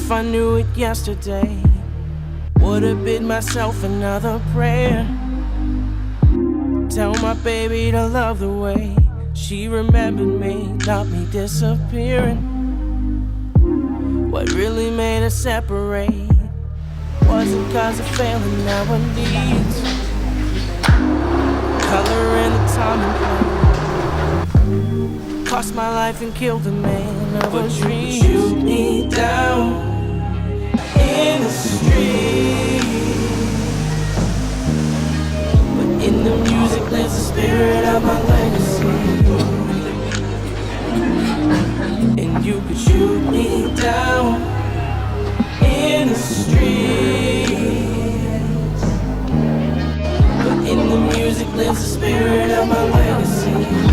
If I knew it yesterday, would've bid myself another prayer. Tell my baby to love the way she remembered me, not me disappearing. What really made us separate wasn't cause of failing our needs. Color in the time and place cost my life and killed the man of a dream. Shoot me down in the street, but in the music lives the spirit of my legacy. And you could shoot me down in the streets, but in the music lives the spirit of my legacy.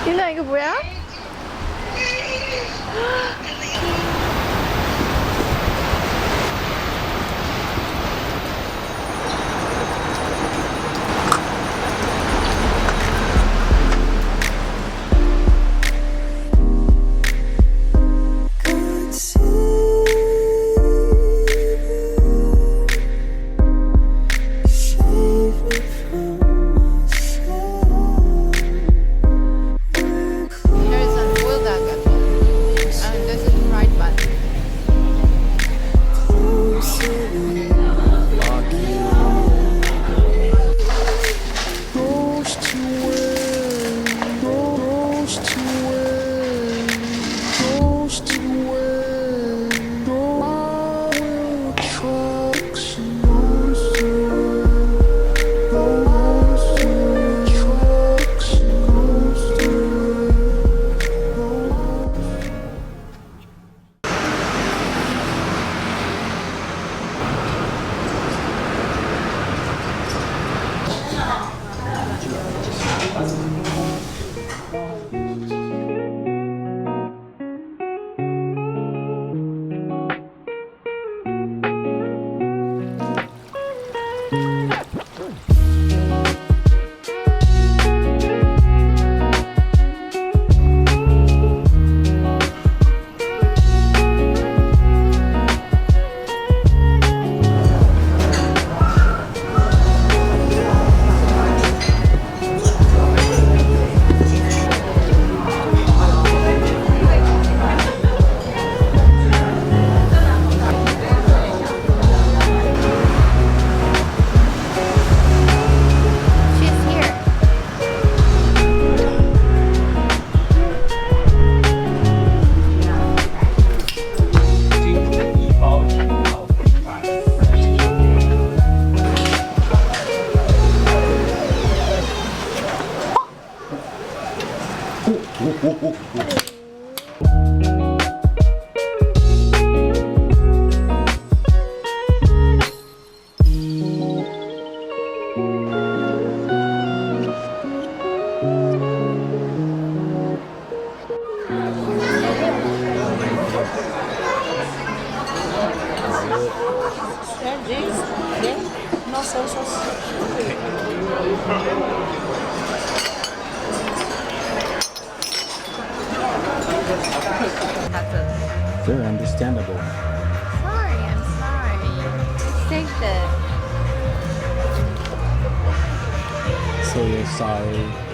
你哪一个不要？Very understandable. Sorry, I'm sorry. Take the. So you're sorry.